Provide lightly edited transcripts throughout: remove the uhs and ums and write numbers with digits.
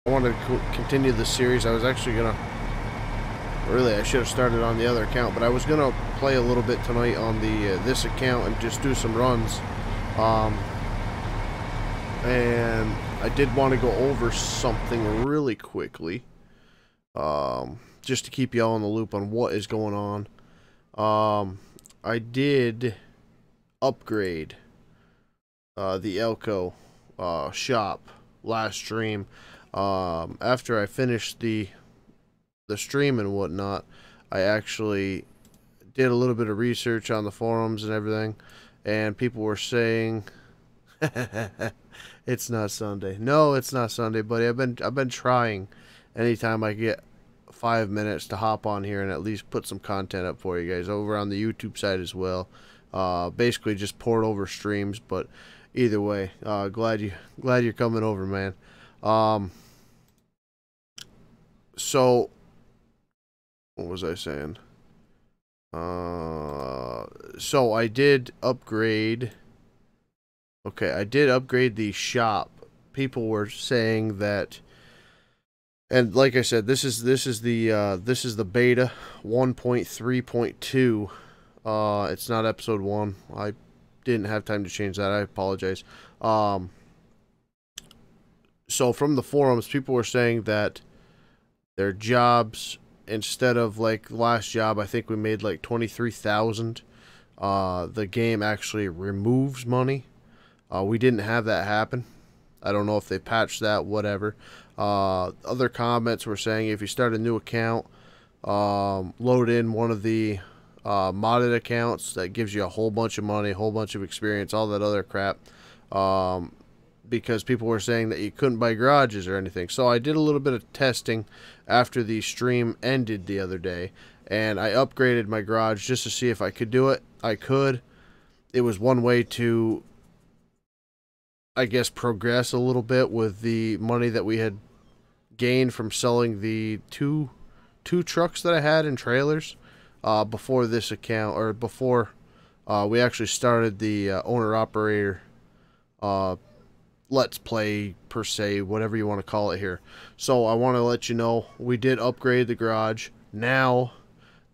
I wanted to continue the series. I was actually gonna, really, I should have started on the other account, but I was gonna play a little bit tonight on the this account and just do some runs. And I did want to go over something really quickly, just to keep y'all in the loop on what is going on. I did upgrade the Elko shop last stream. After I finished the stream and whatnot, I actually did a little bit of research on the forums and everything, and people were saying it's not Sunday. No, it's not Sunday, buddy. I've been trying anytime I get 5 minutes to hop on here and at least put some content up for you guys over on the YouTube side as well. Basically just poured over streams, but either way, glad you're coming over, man. So what was I saying? So I did upgrade. Okay, I did upgrade the shop. People were saying that, and like I said, this is the beta 1.3.2. It's not episode 1. I didn't have time to change that. I apologize. So from the forums, people were saying that their jobs, instead of like last job, I think we made like 23,000. The game actually removes money. We didn't have that happen. I don't know if they patched that, whatever. Other comments were saying if you start a new account, load in one of the modded accounts that gives you a whole bunch of money, a whole bunch of experience, all that other crap. Because people were saying that you couldn't buy garages or anything. So I did a little bit of testing after the stream ended the other day, and I upgraded my garage just to see if I could do it. I could. It was one way to, I guess, progress a little bit with the money that we had gained from selling the two trucks that I had in trailers before this account, or before we actually started the owner operator let's play per se, whatever you want to call it here. So I want to let you know we did upgrade the garage. Now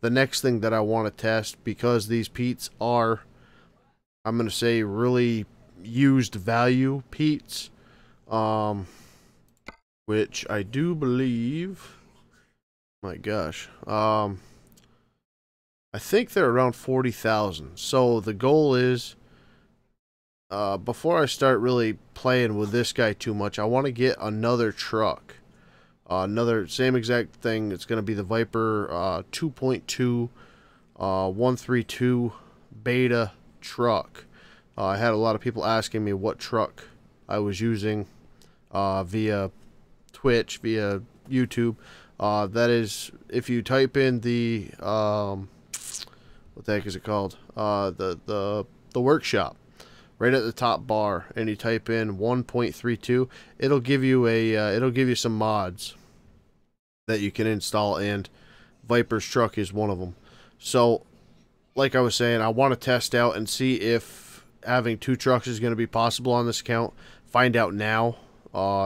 the next thing that I want to test, because these peats are, I'm going to say, really used value peats, which I do believe, my gosh, I think they're around 40,000. So the goal is, before I start really playing with this guy too much, I want to get another truck. Another same exact thing. It's going to be the Viper 2.2 132 beta truck. I had a lot of people asking me what truck I was using via Twitch, via YouTube. That is, if you type in the what the heck is it called? The workshop. Right at the top bar, and you type in 1.32, it'll give you some mods that you can install, and Viper's truck is one of them. So, like I was saying, I want to test out and see if having two trucks is going to be possible on this account. Find out now,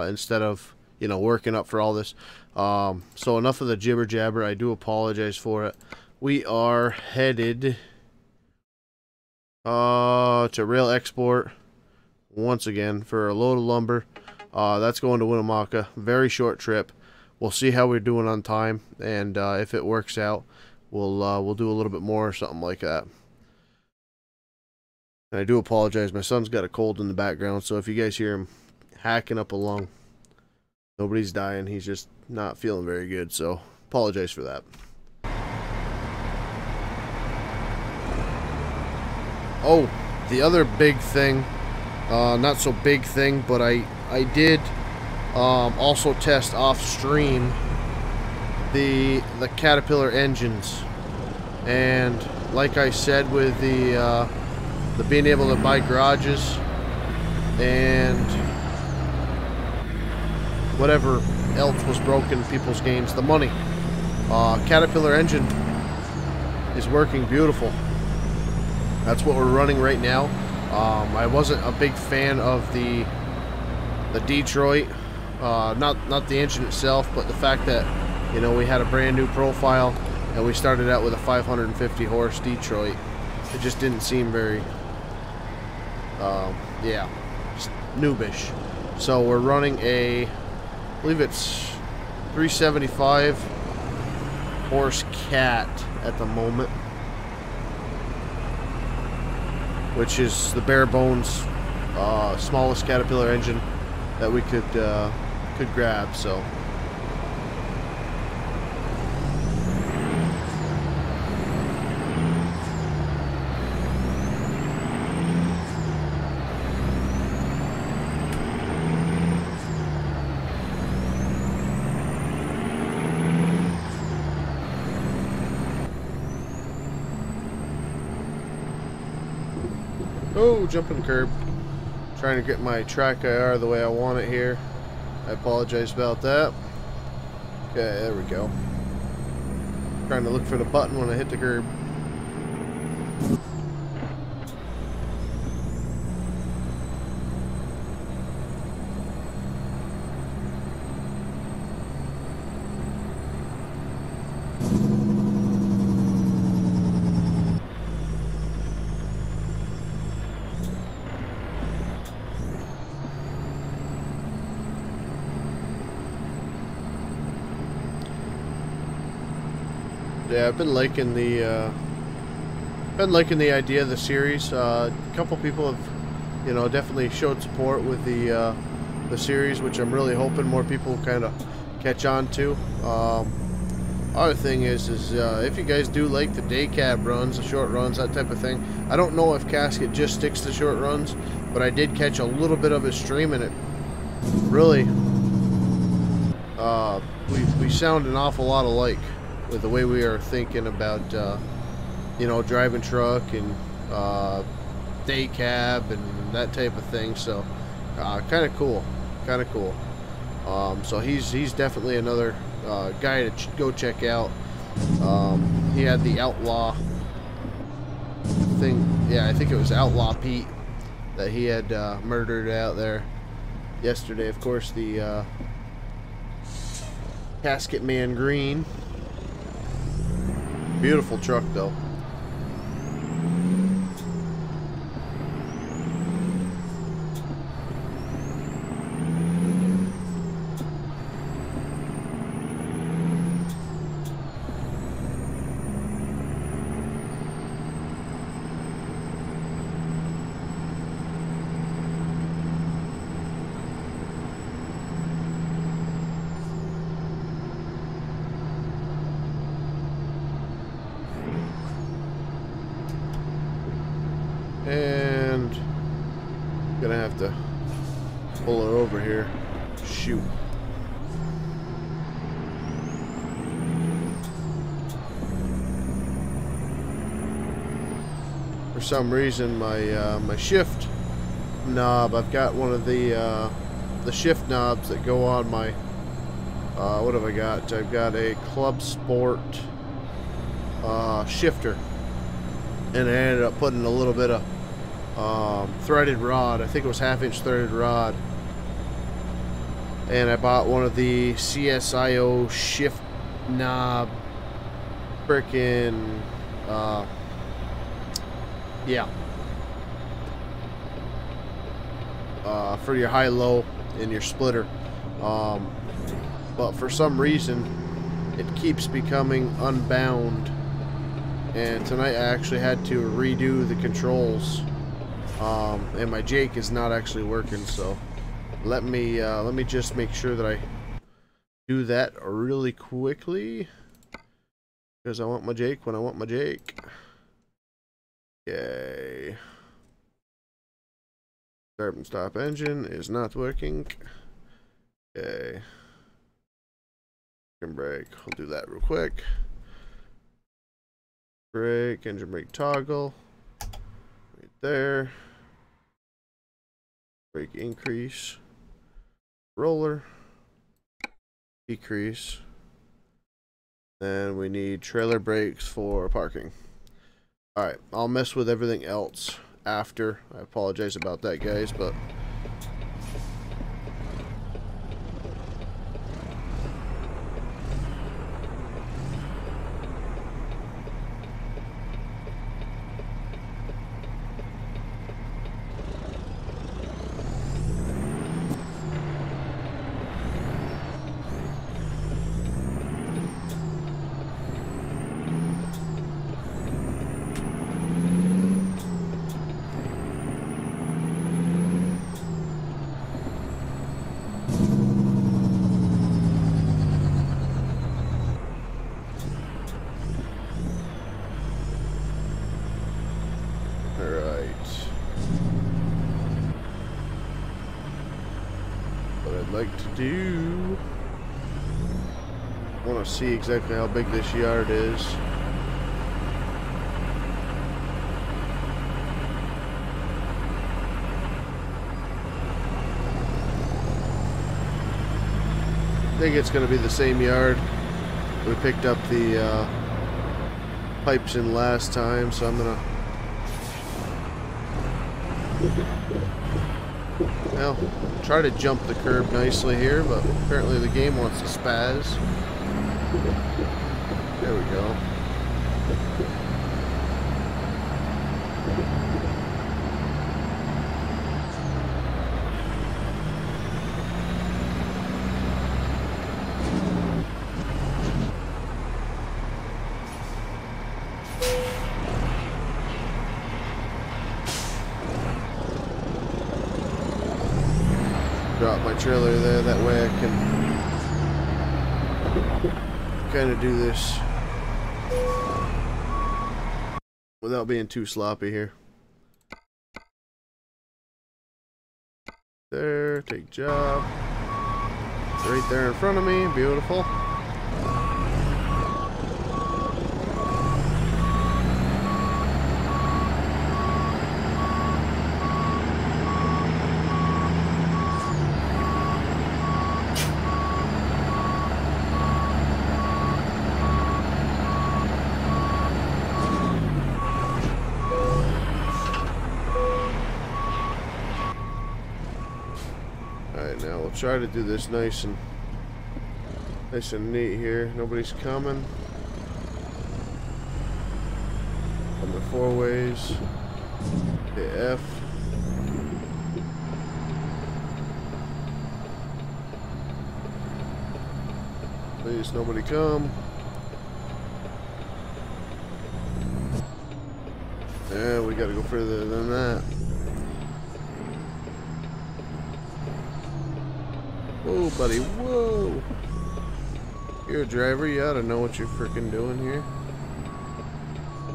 instead of, you know, working up for all this. So enough of the jibber jabber. I do apologize for it. We are headed to rail export once again for a load of lumber. That's going to Winnemucca. Very short trip. We'll see how we're doing on time, and if it works out, we'll do a little bit more or something like that. And I do apologize. My son's got a cold in the background, so if you guys hear him hacking up a lung, nobody's dying. He's just not feeling very good, so apologize for that. Oh, the other big thing, not so big thing, but I did also test off stream the Caterpillar engines, and like I said, with the being able to buy garages and whatever else was broken in people's games, the money, Caterpillar engine is working beautiful. That's what we're running right now. I wasn't a big fan of the Detroit Not the engine itself, but the fact that, you know, we had a brand new profile and we started out with a 550 horse Detroit. It just didn't seem very, yeah, just noobish. So we're running a, I believe it's 375 horse Cat at the moment, which is the bare bones smallest Caterpillar engine that we could grab. So oh, jumping curb. Trying to get my track IR the way I want it here. I apologize about that. Okay, there we go. Trying to look for the button when I hit the curb. Yeah, I've been liking the idea of the series. A couple people have, you know, definitely showed support with the series, which I'm really hoping more people kind of catch on to. Other thing is if you guys do like the day cab runs, the short runs, that type of thing. I don't know if Casket just sticks to short runs, but I did catch a little bit of his stream, and it really we sound an awful lot alike with the way we are thinking about, you know, driving truck and day cab and that type of thing. So, kind of cool, so he's definitely another guy to go check out. He had the Outlaw thing, yeah, I think it was Outlaw Pete that he had murdered out there yesterday. Of course, the Casket Man Green. Beautiful truck, though. And gonna have to pull it over here. Shoot. For some reason, my shift knob, I've got one of the shift knobs that go on my what have I got? I've got a Club Sport shifter, and I ended up putting a little bit of threaded rod. I think it was 1/2-inch threaded rod, and I bought one of the CSIO shift knob frickin' yeah, for your high-low in your splitter, but for some reason it keeps becoming unbound, and tonight I actually had to redo the controls. And my Jake is not actually working, so let me just make sure that I do that really quickly, because I want my Jake when I want my Jake. Okay. Start and stop engine is not working. Okay. Engine brake. I'll do that real quick. Brake, engine brake toggle. Right there. Brake increase, roller, decrease, and we need trailer brakes for parking. Alright, I'll mess with everything else after. I apologize about that, guys, but do. I want to see exactly how big this yard is. I think it's going to be the same yard. We picked up the pipes in last time, so I'm going to... Well, try to jump the curb nicely here, but apparently the game wants to spaz. There we go. Drop my trailer there, that way I can kind of do this without being too sloppy here. There, take job. It's right there in front of me, beautiful. Now we'll try to do this nice and neat here. Nobody's coming. On the four ways. Hit F. Please, nobody come. Yeah, we gotta go further than that. Whoa, buddy, whoa! You're a driver, you ought to know what you're freaking doing here.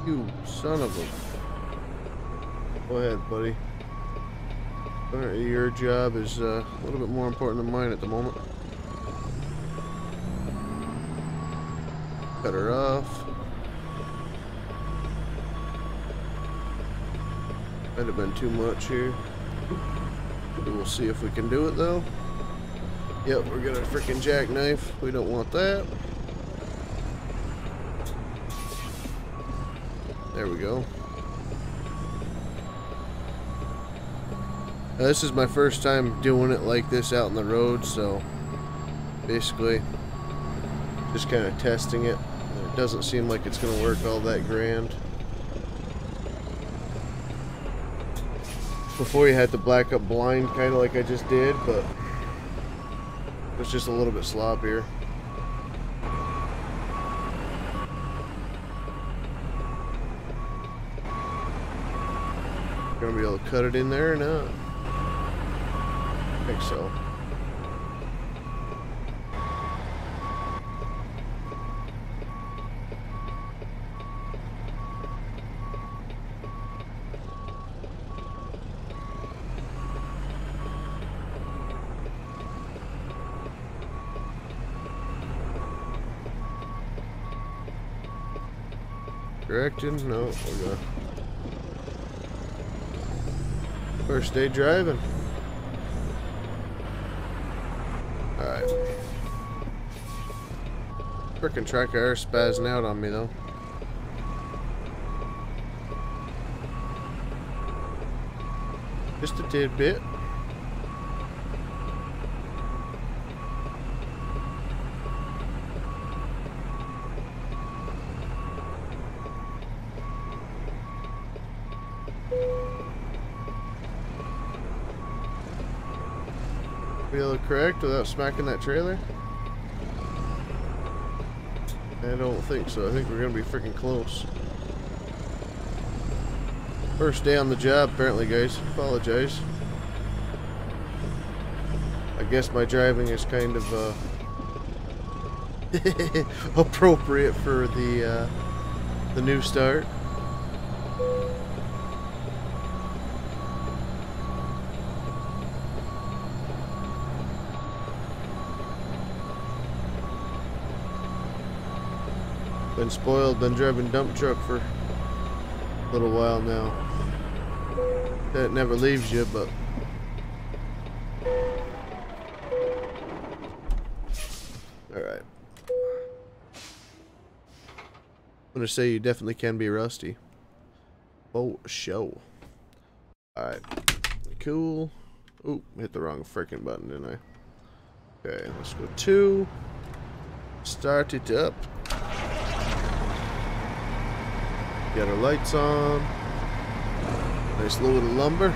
You son of a... Go ahead, buddy. Alright, your job is a little bit more important than mine at the moment. Cut her off. Might have been too much here. We'll see if we can do it though. Yep, we're gonna freaking jackknife. We don't want that. There we go. Now, this is my first time doing it like this out on the road, so basically just kind of testing it. It doesn't seem like it's gonna work all that grand. Before you had to black up blind, kind of like I just did, but it's just a little bit sloppier. Gonna be able to cut it in there or not? I think so. Corrected? No, we're gonna... First day driving. Alright. Frickin' track air spazzing out on me though. Just a tidbit. Be able to correct without smacking that trailer? I don't think so. I think we're gonna be freaking close. First day on the job, apparently, guys. Apologize. I guess my driving is kind of appropriate for the new start. Been spoiled, been driving dump truck for a little while now. That never leaves you, but alright. I'm gonna say you definitely can be rusty. Oh, show. Alright. Cool. Oop, hit the wrong freaking button, didn't I? Okay, let's go 2. Start it up. Got our lights on. Nice load of lumber.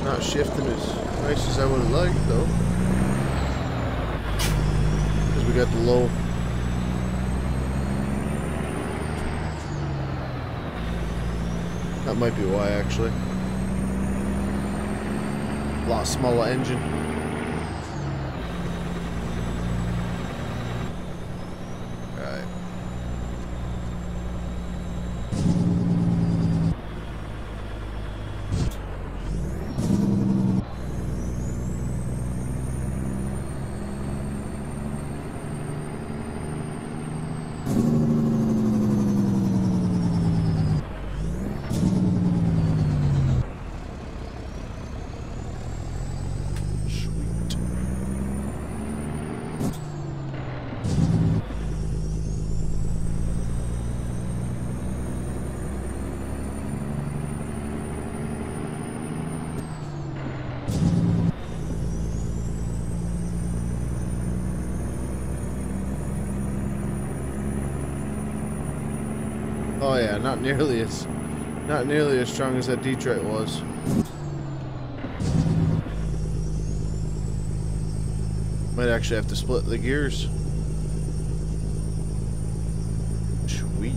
Not shifting as nice as I would have liked though, because we got the low. That might be why actually. A lot smaller engine. Alright. Oh yeah, not nearly as strong as that Detroit was. Might actually have to split the gears. Sweet.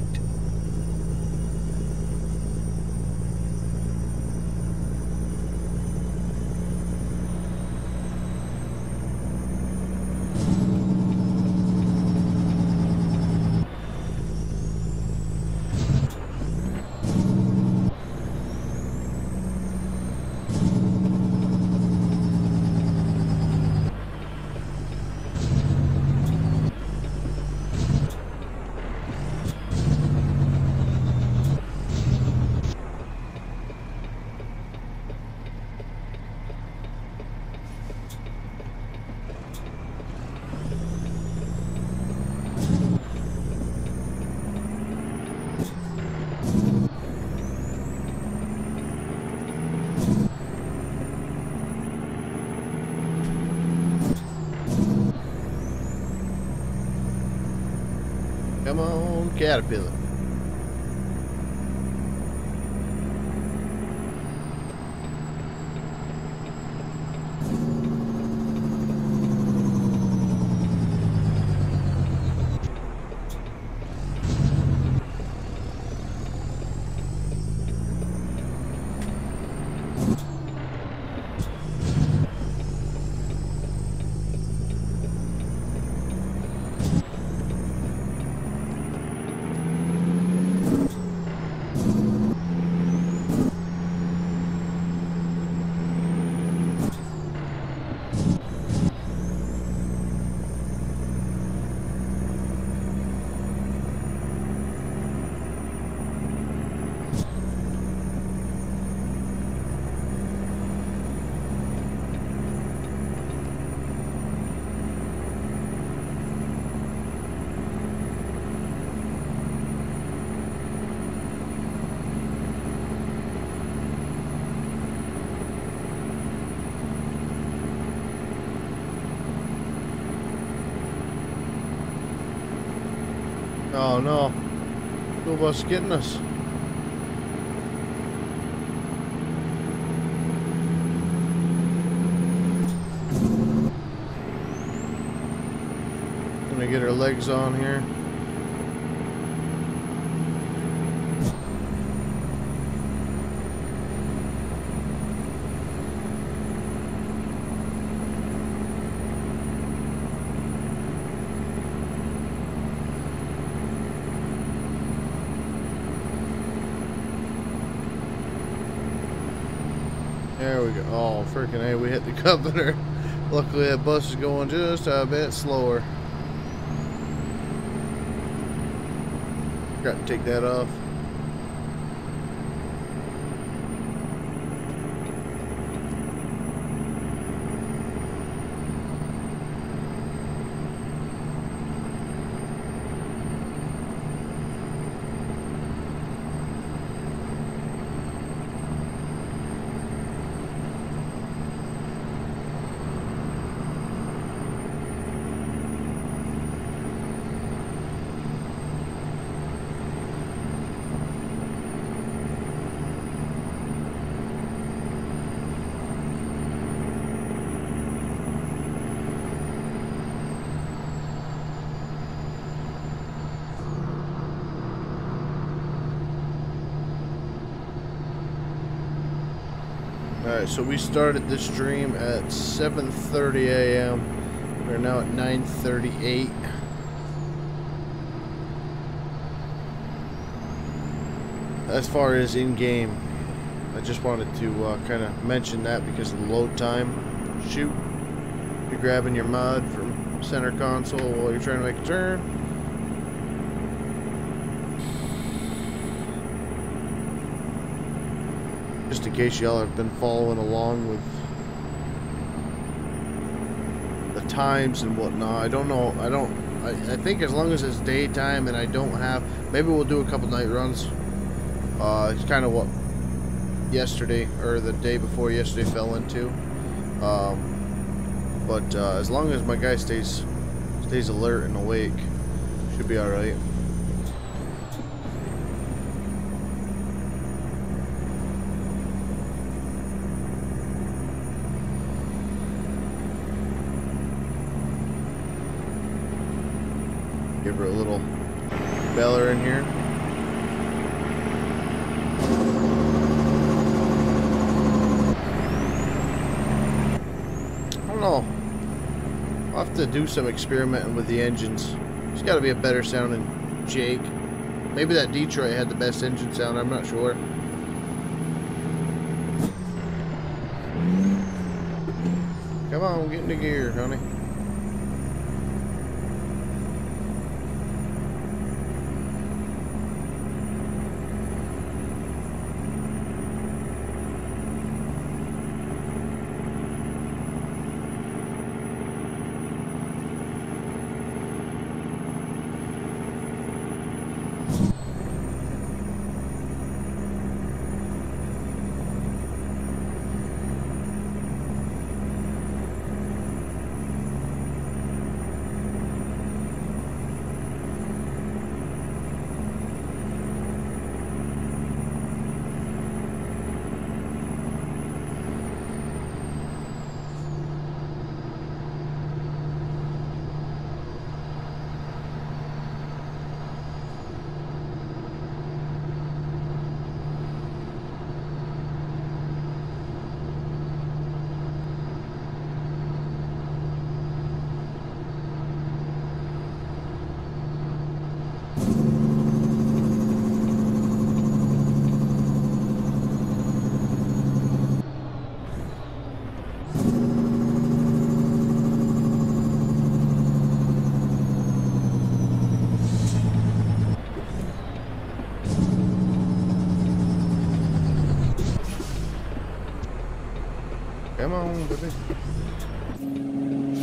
Come on, Caterpillar. Oh no. School bus getting us. Gonna get our legs on here. There we go. Oh, freaking hey, we hit the governor. Luckily that bus is going just a bit slower. Got to take that off. Alright, so we started this stream at 7:30 a.m. We're now at 9:38. As far as in-game, I just wanted to kind of mention that because of the load time. Shoot, you're grabbing your mod from center console while you're trying to make a turn. Just in case y'all have been following along with the times and whatnot. I don't know. I think as long as it's daytime and I don't have, maybe we'll do a couple night runs. It's kind of what yesterday or the day before yesterday fell into. But as long as my guy stays alert and awake, should be all right. Give her a little beller in here. I don't know. I'll have to do some experimenting with the engines. It's got to be a better sounding Jake. Maybe that Detroit had the best engine sound. I'm not sure. Come on, get into gear, honey. Come on, baby.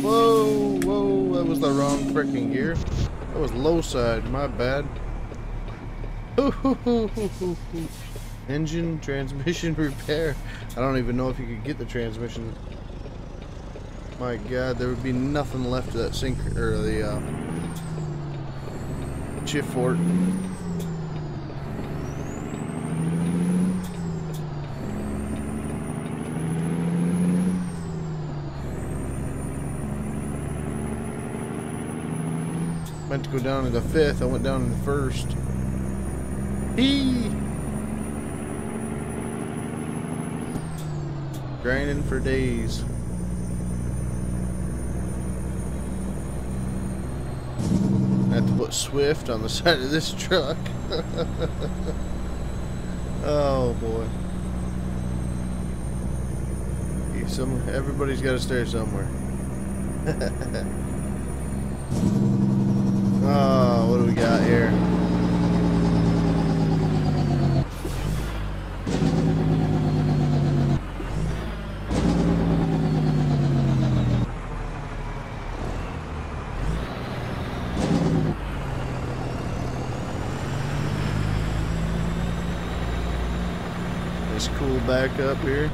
Whoa, whoa, that was the wrong freaking gear. That was low side, my bad. Engine, transmission repair. I don't even know if you could get the transmission. My god, there would be nothing left of that sink, or the shift fork. Meant to go down in the fifth, I went down in the first. Grinding for days. I have to put Swift on the side of this truck. Oh boy. Everybody's got to start somewhere. Oh, what do we got here? Let's cool back up here.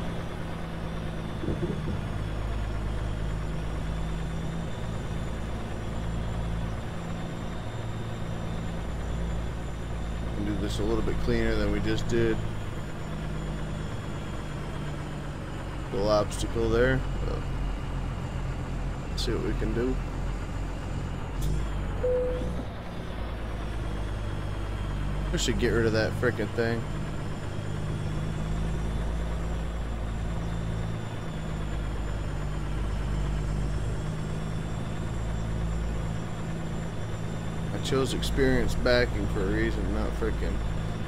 Do this a little bit cleaner than we just did. Little obstacle there. Let's see what we can do. We should get rid of that frickin' thing. I chose experience backing for a reason, not frickin'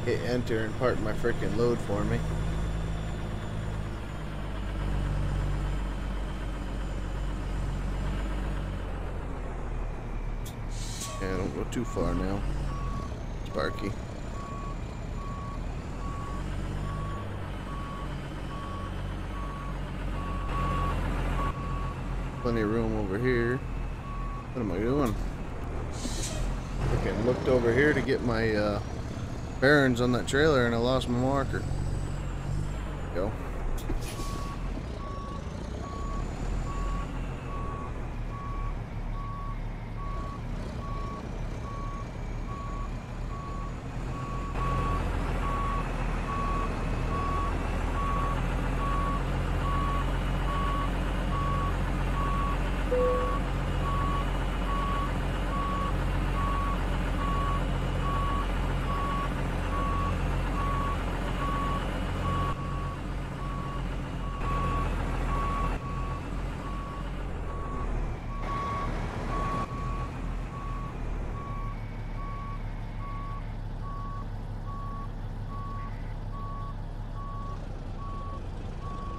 hit enter and part my frickin' load for me. Yeah, don't go too far now. Sparky. Plenty of room over here. What am I doing? Freaking looked over here to get my bearings on that trailer and I lost my marker. There we go.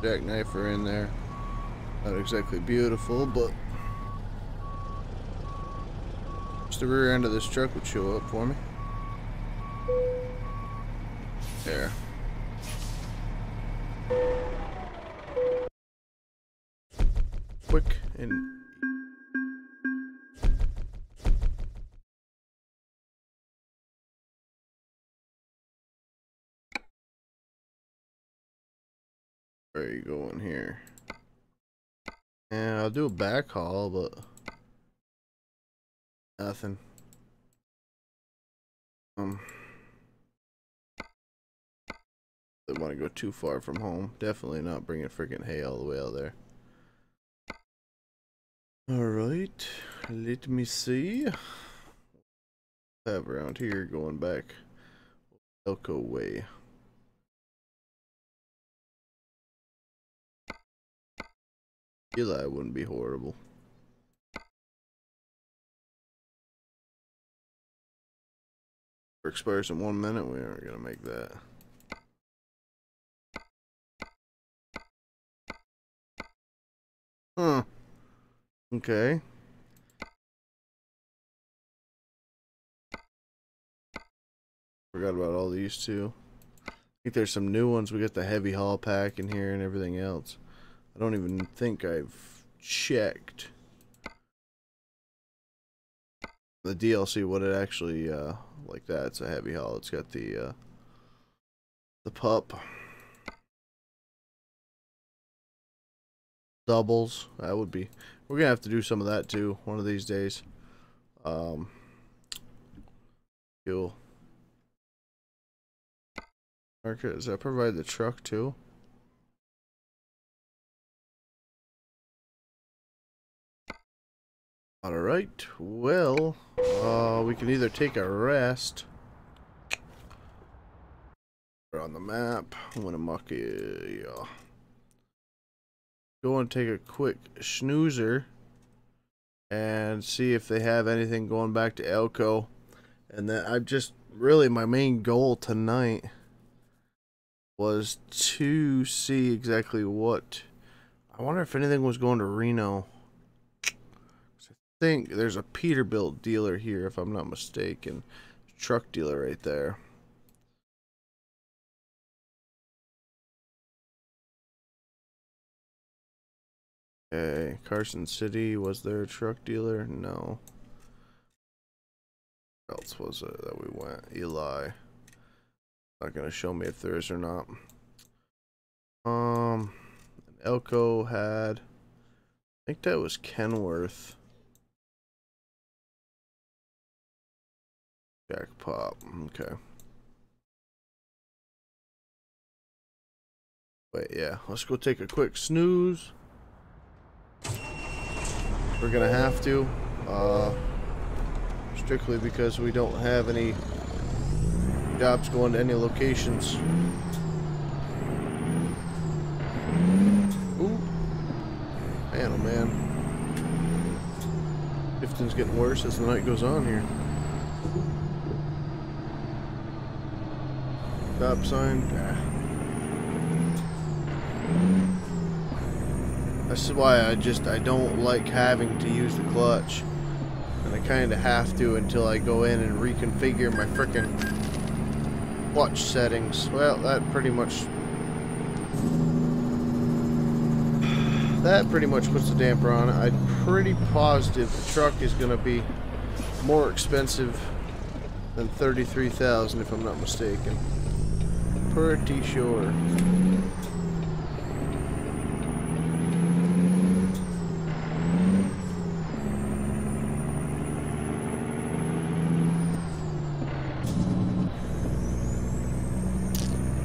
Jackknifer in there. Not exactly beautiful, but just the rear end of this truck would show up for me. There. Quick and where are you going here? Yeah, I'll do a back haul, but nothing. Don't want to go too far from home. Definitely not bringing freaking hay all the way out there. Alright, let me see. Have around here going back Elko way. Eli wouldn't be horrible. Expires in 1 minute. We aren't gonna make that. Huh. Okay. Forgot about all these too. I think there's some new ones. We got the heavy haul pack in here and everything else. I don't even think I've checked the DLC what it actually like that. It's a heavy haul. It's got the pup doubles. That would be, we're gonna have to do some of that too one of these days. Cool. Market, does that provide the truck too? Alright, well, we can either take a rest. We're on the map. Winnemucca, yeah. Go and take a quick snoozer and see if they have anything going back to Elko. And then I've just, really my main goal tonight was to see exactly what I I wonder if anything was going to Reno. I think there's a Peterbilt dealer here, if I'm not mistaken. Truck dealer right there. Okay, Carson City, was there a truck dealer? No. Where else was it that we went? Eli. Not gonna show me if there is or not. Elko had, I think that was Kenworth. Jackpot, okay. Wait, yeah, let's go take a quick snooze. We're gonna have to, strictly because we don't have any jobs going to any locations. Ooh. Man, oh man. Shifting's getting worse as the night goes on here. Stop sign. That's why I don't like having to use the clutch. And I kind of have to until I go in and reconfigure my frickin' clutch settings. Well, that pretty much puts the damper on it. I'm pretty positive the truck is going to be more expensive than $33,000 if I'm not mistaken. Pretty sure.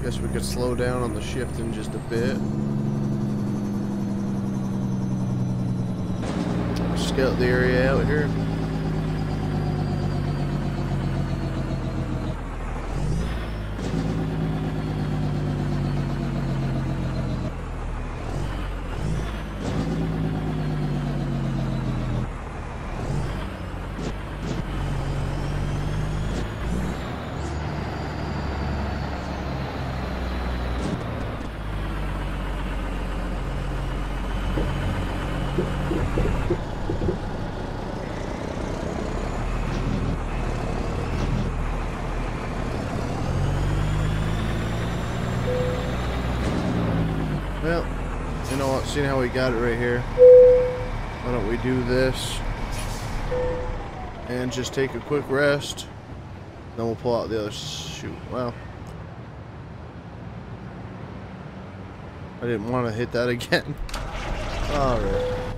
Guess we could slow down on the shifting just a bit. Scout the area out here. Well, you know what, seeing how we got it right here, why don't we do this and just take a quick rest, then we'll pull out the other shoot. Well, I didn't want to hit that again. Alright,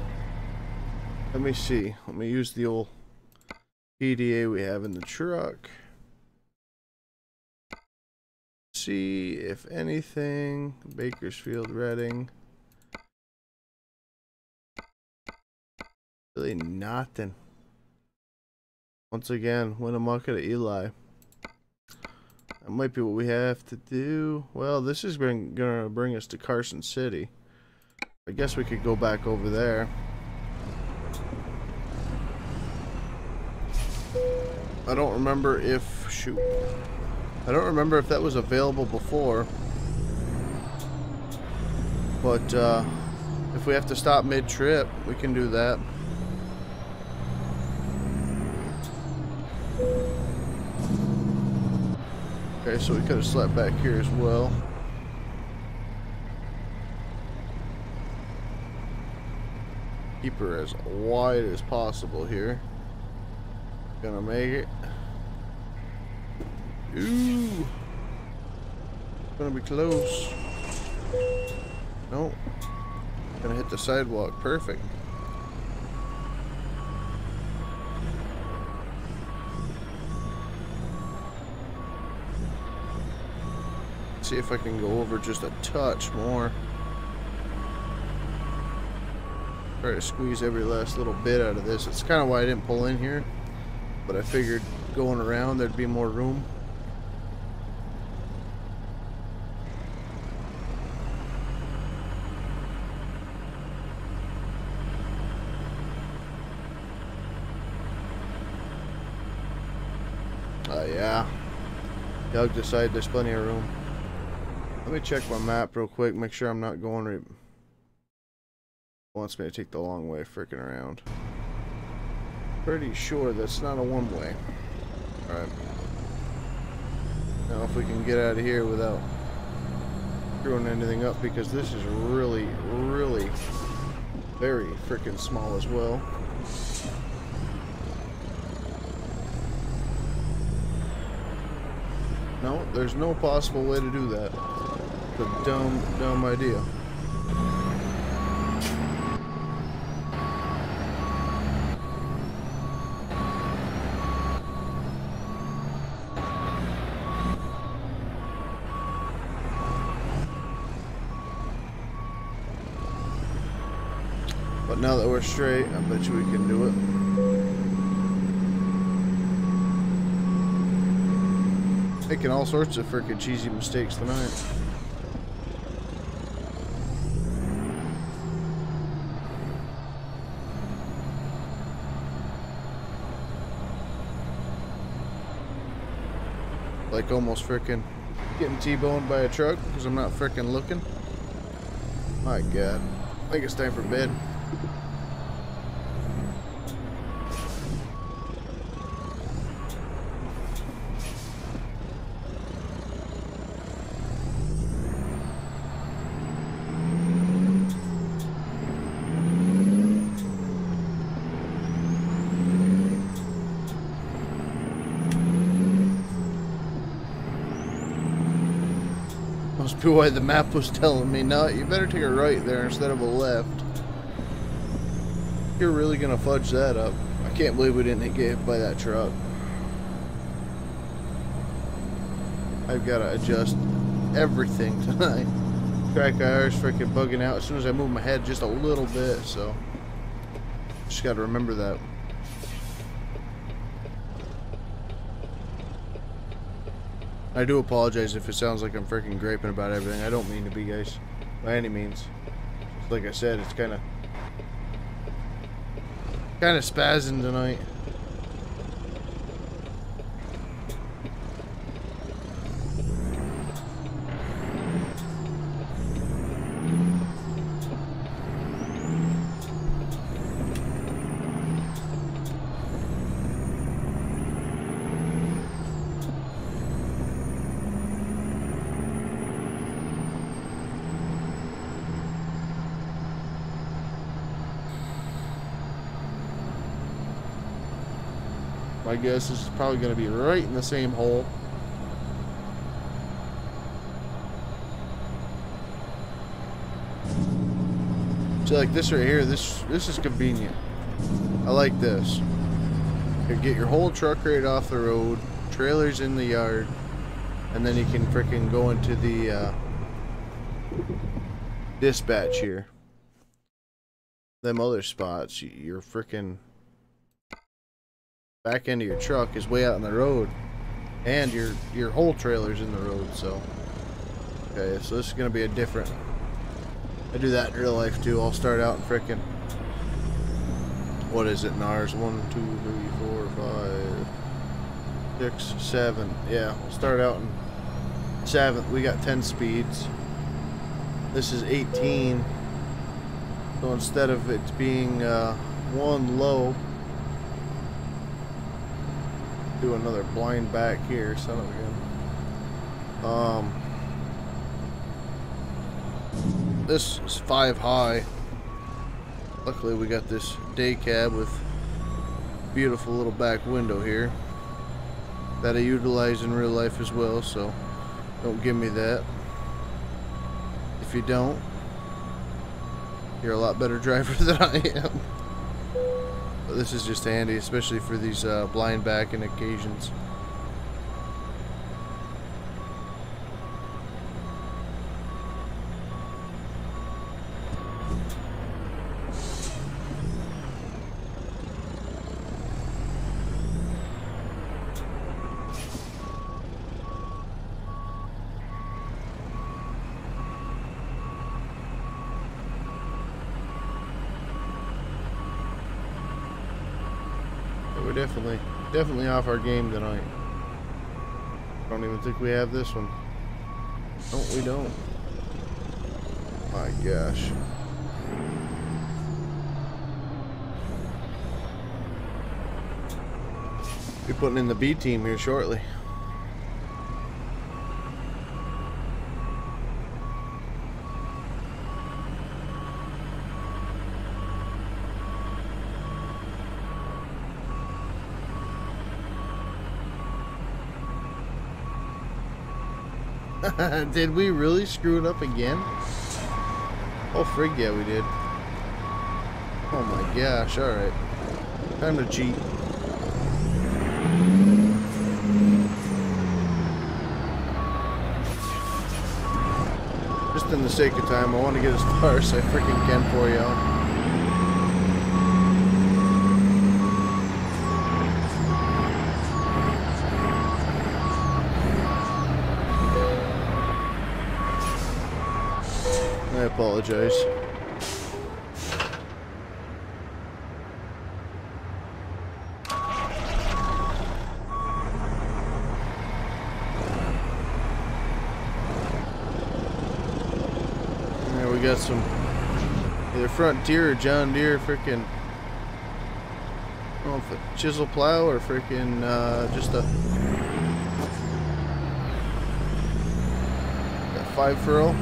let me see, let me use the old PDA we have in the truck. See if anything. Bakersfield, Reading. Really nothing. Once again, Winnemucca to Eli. That might be what we have to do. Well, this is gonna bring us to Carson City. I guess we could go back over there. I don't remember if I don't remember if that was available before, but if we have to stop mid-trip, we can do that. Okay, so we could have slept back here as well. Keep her as wide as possible here. Gonna make it. Ooh, gonna be close. Nope. Gonna hit the sidewalk. Perfect. See if I can go over just a touch more. Try to squeeze every last little bit out of this. It's kind of why I didn't pull in here, but I figured going around there'd be more room. Yeah. Doug decided there's plenty of room. Let me check my map real quick, make sure I'm not going right. Wants me to take the long way freaking around. Pretty sure that's not a one-way. Alright. Now if we can get out of here without screwing anything up, because this is really, really very freaking small as well. No, there's no possible way to do that. It's a dumb, dumb idea. But now that we're straight, I bet you we can do it. Making all sorts of freaking cheesy mistakes tonight. Like almost freaking getting T-boned by a truck because I'm not freaking looking. My God. I think it's time for bed. Must be why the map was telling me, no, you better take a right there instead of a left. You're really gonna fudge that up. I can't believe we didn't get hit by that truck. I've got to adjust everything tonight. Track IR's freaking bugging out as soon as I move my head just a little bit, so just got to remember that. I do apologize if it sounds like I'm freaking griping about everything. I don't mean to be, guys, by any means. Just like I said, it's kind of spazzing tonight. My guess is probably going to be right in the same hole. So like this right here, this is convenient. I like this. You get your whole truck right off the road, trailers in the yard, and then you can freaking go into the dispatch here. Them other spots, you're freaking back end of your truck is way out on the road, and your whole trailer's in the road. So okay, so this is gonna be a different. I do that in real life too. I'll start out in frickin', what is it, NARS? 1, 2, 3, 4, 5, 6, 7. Yeah, we'll start out in 7th. We got 10 speeds. This is 18. So instead of it being 1 low, do another blind back here, son of a gun. This is 5 high. Luckily we got this day cab with beautiful little back window here that I utilize in real life as well, so don't give me that. If you don't, you're a lot better driver than I am. But this is just handy, especially for these blind backing occasions. We're definitely off our game tonight. I don't even think we have this one. No, we don't. My gosh. Be putting in the B team here shortly. Did we really screw it up again? Oh, frig, yeah, we did. Oh my gosh, alright. Time to cheat. Just in the sake of time, I want to get as far as I freaking can for y'all. I apologize. There we got some either Frontier or John Deere freaking, I don't know if a chisel plow or freaking just a 5-furrow.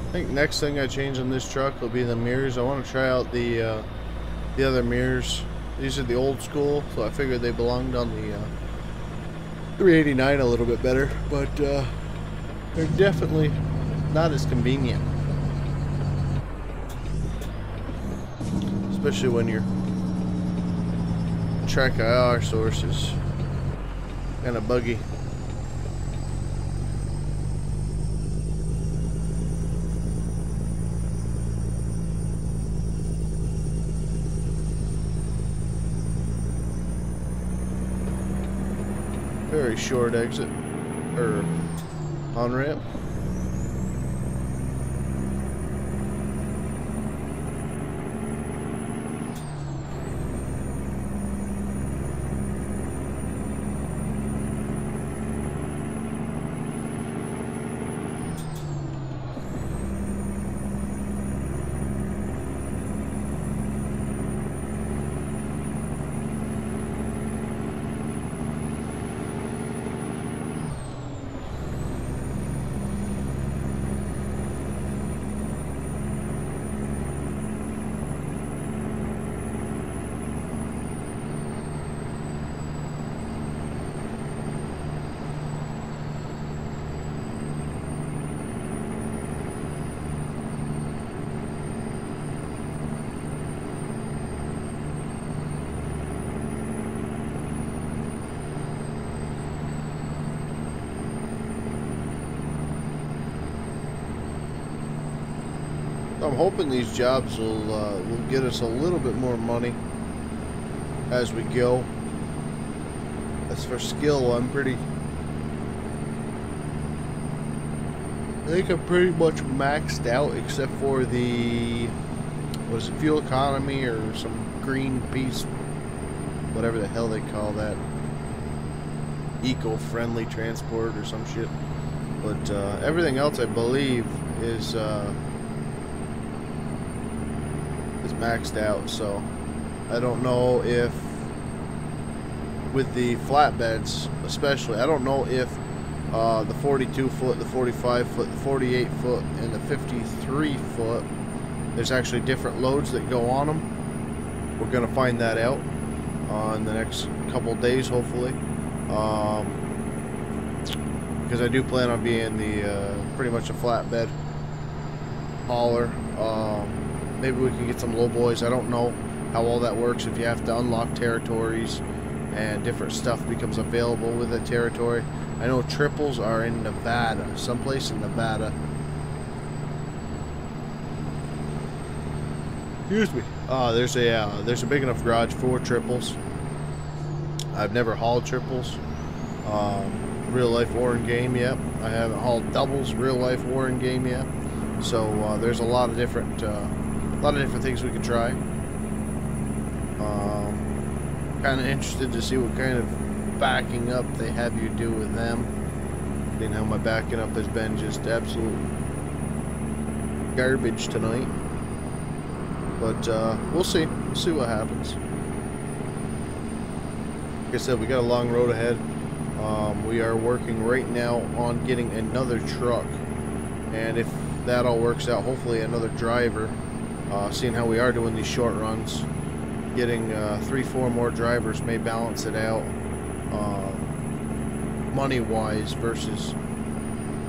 I think next thing I change on this truck will be the mirrors. I want to try out the other mirrors. These are the old school, so I figured they belonged on the 389 a little bit better, but they're definitely not as convenient, especially when your track IR source is kind of buggy. Very short exit, or on-ramp. I'm hoping these jobs will get us a little bit more money as we go. As for skill, I think I'm pretty much maxed out, except for the, what is it, fuel economy or some green piece, whatever the hell they call that, eco-friendly transport or some shit. But everything else, I believe, is maxed out. So I don't know if, with the flatbeds especially, I don't know if the 42 foot, the 45 foot, the 48 foot, and the 53 foot, there's actually different loads that go on them. We're gonna find that out in the next couple days, hopefully, because I do plan on being the pretty much a flatbed hauler. Maybe we can get some low boys. I don't know how all that works, if you have to unlock territories and different stuff becomes available with a territory. I know triples are in Nevada, someplace in Nevada. Excuse me. There's a big enough garage for triples. I've never hauled triples, real life or in game yet. I haven't hauled doubles, real life or in game yet. So there's a lot of different things we could try. Kind of interested to see what kind of backing up they have you do with them. You know, my backing up has been just absolute garbage tonight. But we'll see. We'll see what happens. Like I said, we got a long road ahead. We are working right now on getting another truck, and if that all works out, hopefully another driver. Seeing how we are doing these short runs, getting 3-4 more drivers may balance it out money-wise versus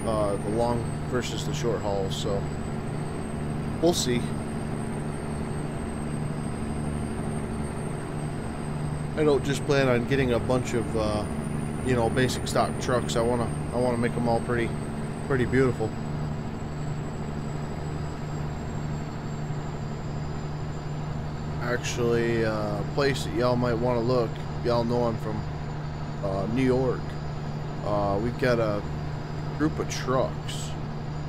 the long versus the short hauls. So we'll see. I don't just plan on getting a bunch of you know, basic stock trucks. I wanna make them all pretty beautiful. Actually, a place that y'all might want to look. Y'all know I'm from New York. We've got a group of trucks.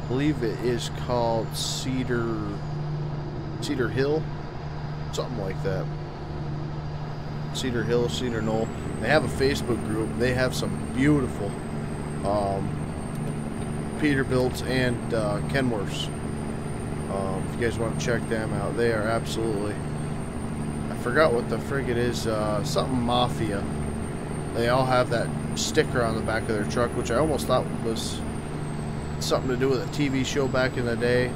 I believe it is called Cedar Hill, something like that. Cedar Hill, Cedar Knoll. They have a Facebook group. They have some beautiful Peterbilts and Kenworths. If you guys want to check them out, they are absolutely. I forgot what the frig it is. Something Mafia. They all have that sticker on the back of their truck, which I almost thought was something to do with a TV show back in the day.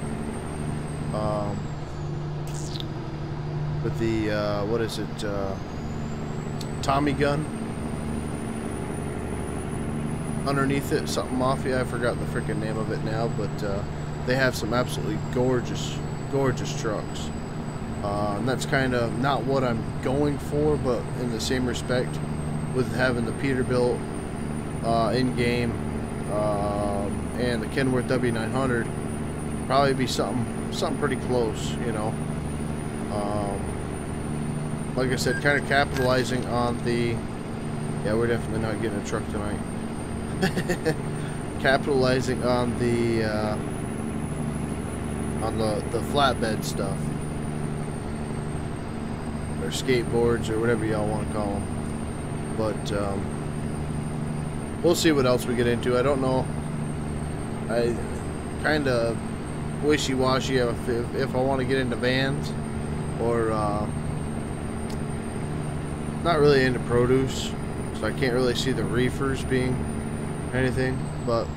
With the what is it? Tommy gun underneath it, something Mafia. I forgot the freaking name of it now, but they have some absolutely gorgeous trucks, and that's kind of not what I'm going for, but in the same respect, with having the Peterbilt in game and the Kenworth W900, probably be something pretty close, you know. Like I said, kind of capitalizing on the... Yeah, we're definitely not getting a truck tonight. Capitalizing on the flatbed stuff. Or skateboards, or whatever y'all want to call them. But, we'll see what else we get into. I don't know. I kind of wishy-washy if I want to get into vans, or... not really into produce, so I can't really see the reefers being anything, but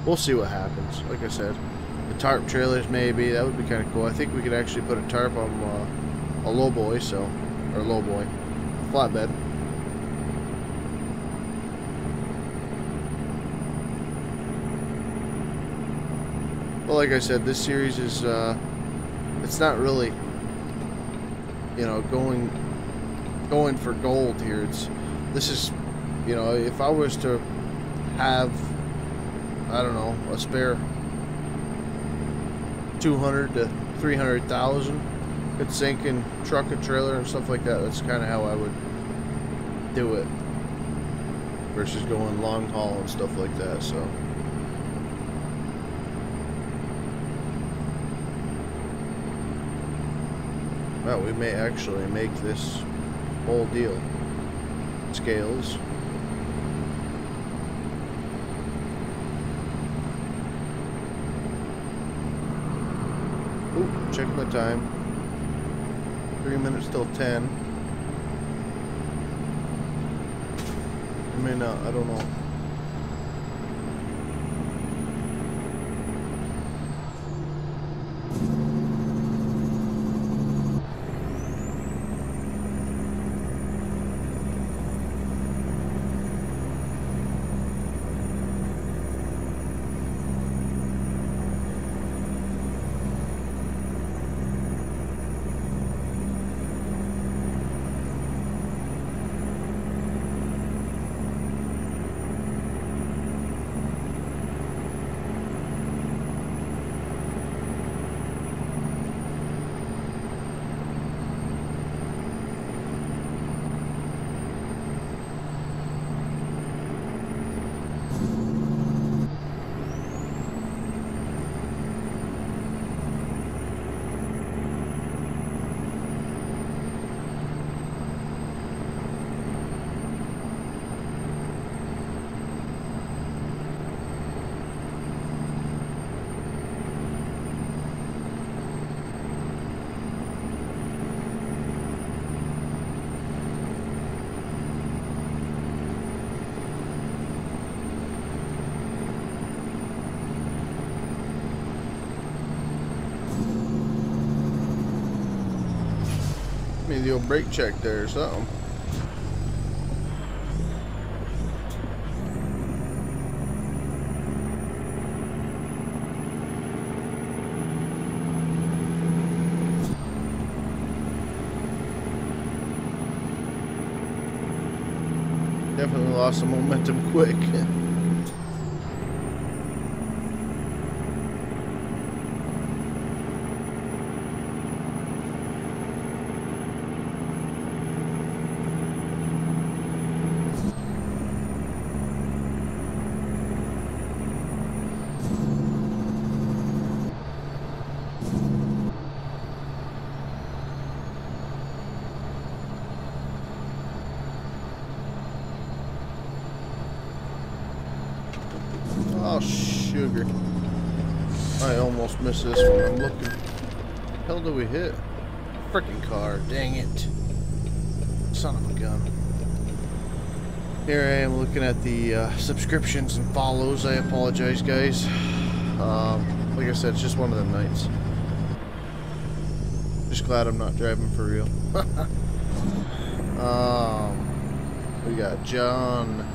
we'll see what happens. Like I said, the tarp trailers maybe, that would be kind of cool. I think we could actually put a tarp on a lowboy, flatbed. Well, like I said, this series is, it's not really, you know, going for gold here. This is, you know, if I was to have, I don't know, a spare 200 to 300,000, could sink in truck and trailer and stuff like that. That's kind of how I would do it versus going long haul and stuff like that. So well, we may actually make this whole deal. Scales. Ooh, check my time. 3 minutes till 10. I may not, I don't know. Need the old brake check there or something. Definitely lost some momentum quick. Oh, sugar. I almost missed this one. I'm looking. What the hell did we hit? Freaking car. Dang it. Son of a gun. Here I am looking at the subscriptions and follows. I apologize, guys. Like I said, it's just one of them nights. Just glad I'm not driving for real. We got John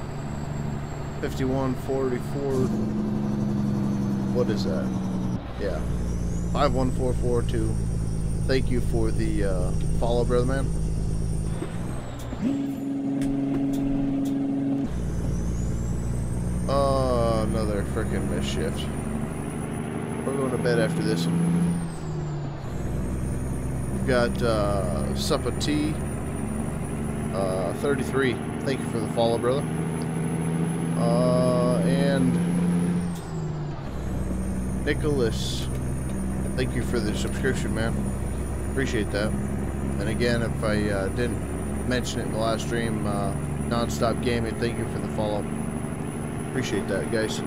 5144. What is that? Yeah, 51442. Thank you for the follow, brother man. Another freaking misshift. We're going to bed after this one. We've got Suppati 33. Thank you for the follow, brother. And Nicholas, thank you for the subscription, man. Appreciate that. And again, if I didn't mention it in the last stream, Nonstop Gaming, thank you for the follow. Appreciate that, guys.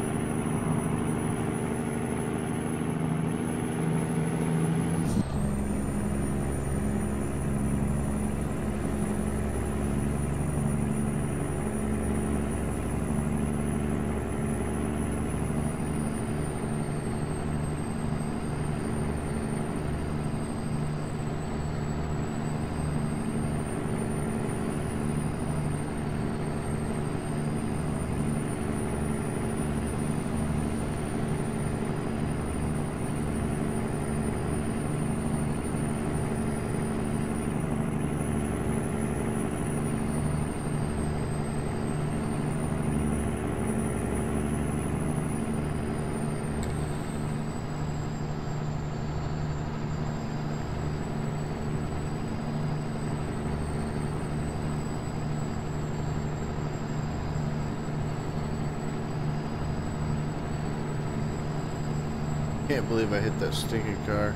Can't believe I hit that stinking car.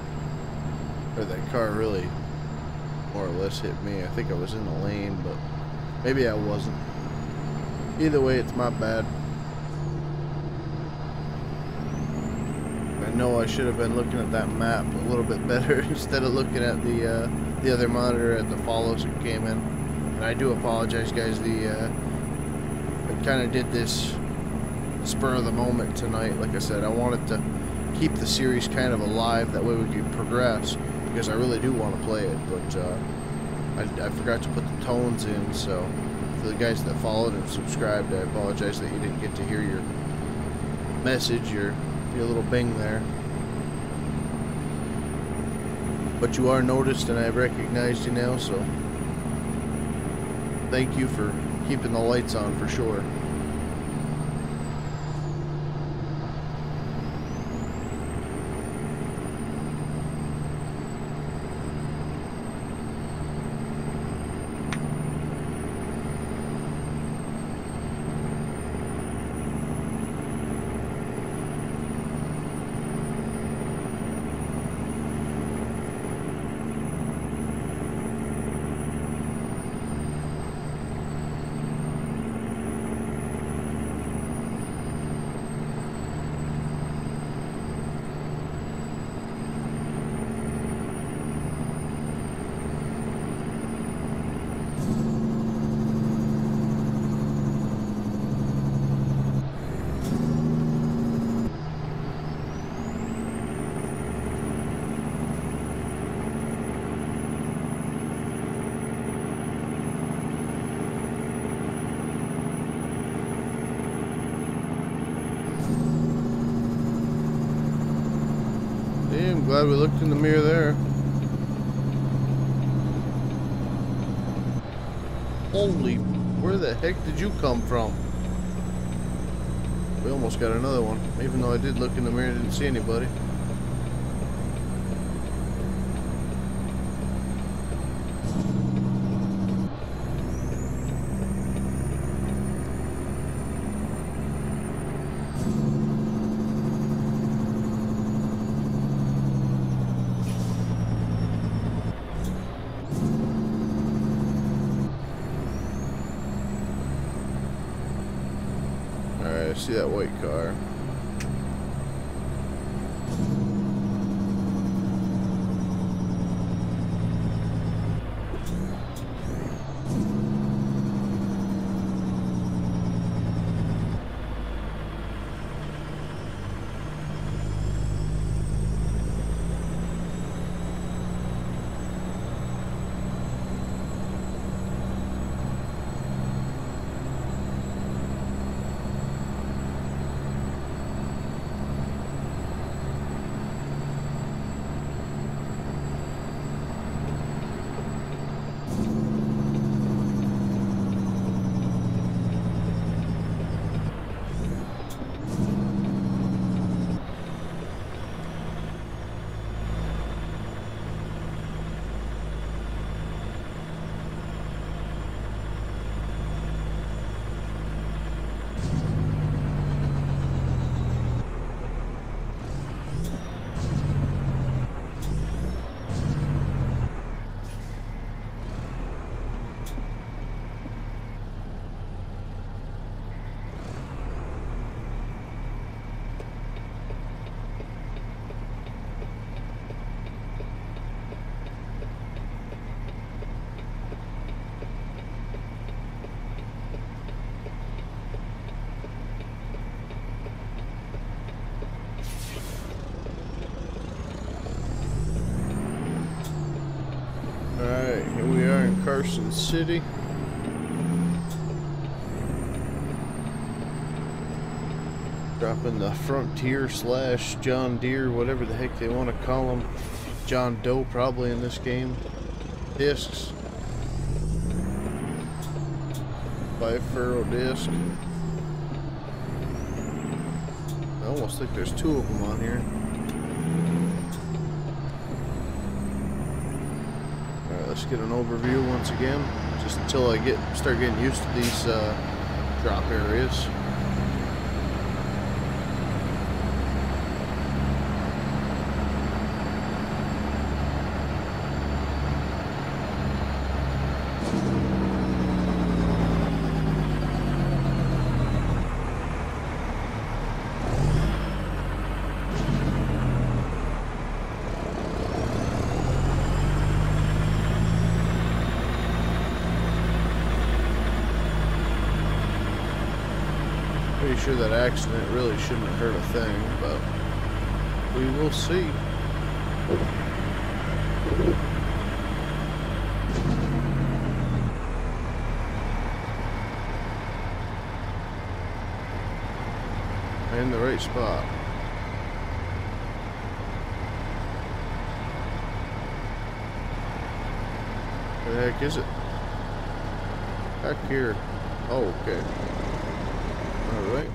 Or that car really more or less hit me. I think I was in the lane, but maybe I wasn't. Either way, it's my bad. I know I should have been looking at that map a little bit better instead of looking at the other monitor at the follows that came in. And I do apologize, guys. I kind of did this spur of the moment tonight. Like I said, I wanted to keep the series kind of alive, that way we could progress, because I really do want to play it, but I forgot to put the tones in. So for the guys that followed and subscribed, I apologize that you didn't get to hear your message, your little bing there, but you are noticed and I've recognized you now, so thank you for keeping the lights on for sure. I'm glad we looked in the mirror there. Holy, where the heck did you come from? We almost got another one, even though I did look in the mirror and didn't see anybody. I see that white car. Alright, here we are in Carson City. Dropping the Frontier / John Deere, whatever the heck they want to call them. John Doe probably in this game. Discs. 5-furrow disc. I almost think there's 2 of them on here. Alright, let's get an overview once again, just until I start getting used to these drop areas. Pretty sure that accident really shouldn't have hurt a thing, but we will see. In the right spot. Where the heck is it? Back here. Oh, okay. Alright.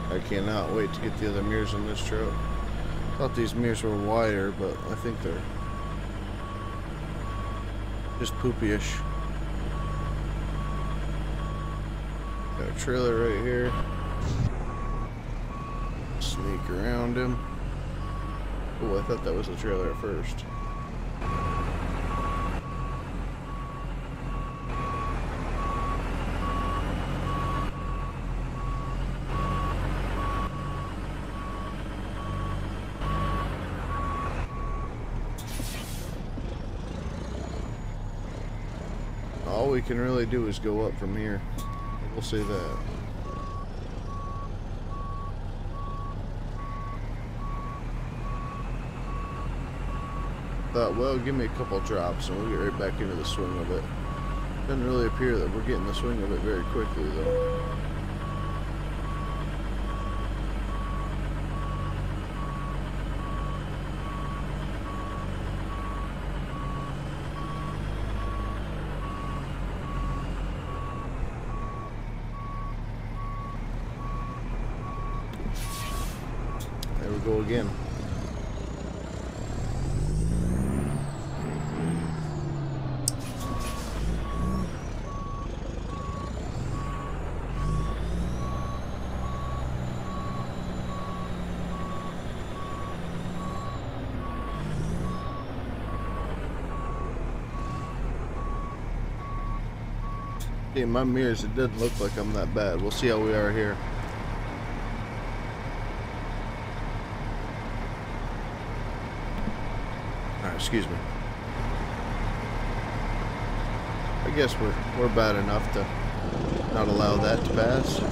I cannot wait to get the other mirrors on this truck. Thought these mirrors were wider, but I think they're just poopy-ish. Got a trailer right here. Sneak around him. Oh, I thought that was a trailer at first. can really do is go up from here. We'll say that. Thought, well, give me a couple drops and we'll get right back into the swing of it. Doesn't really appear that we're getting the swing of it very quickly, though. There we go again. In my mirrors, it doesn't look like I'm that bad. We'll see how we are here. Alright, excuse me. I guess we're bad enough to not allow that to pass.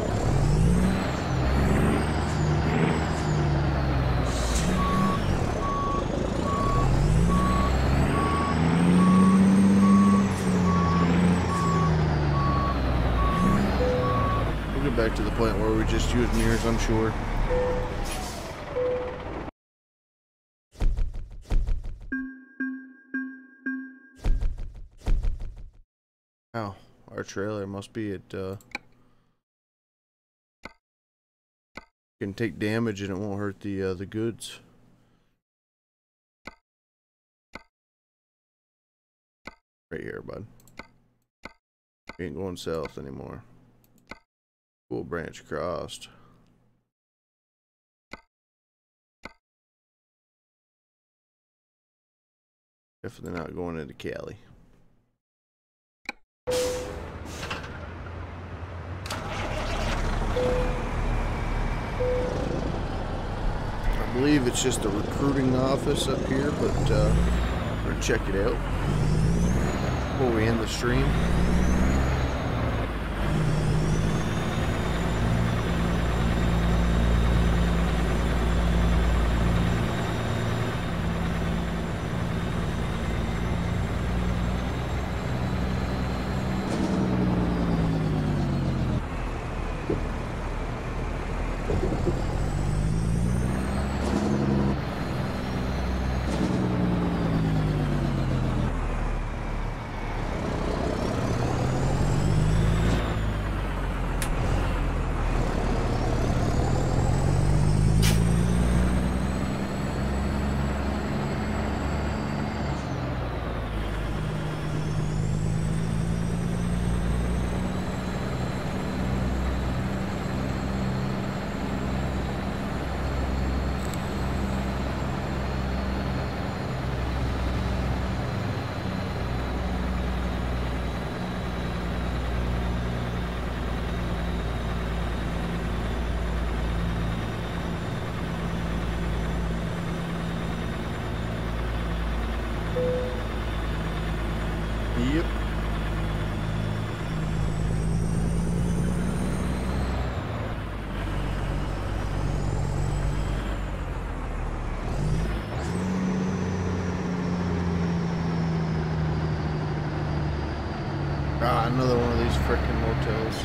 Back to the point where we just use mirrors, I'm sure. Ow, our trailer must be at can take damage and it won't hurt the goods. Right here, bud. We ain't going south anymore. Cool, branch crossed. Definitely not going into Cali. I believe it's just a recruiting office up here, but we're gonna check it out before we end the stream. Yep. Ah, another one of these frickin' motels.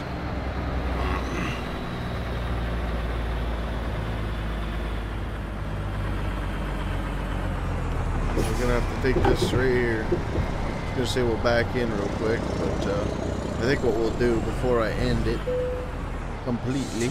We're gonna have to take this right here. I was gonna say we'll back in real quick, but I think what we'll do before I end it completely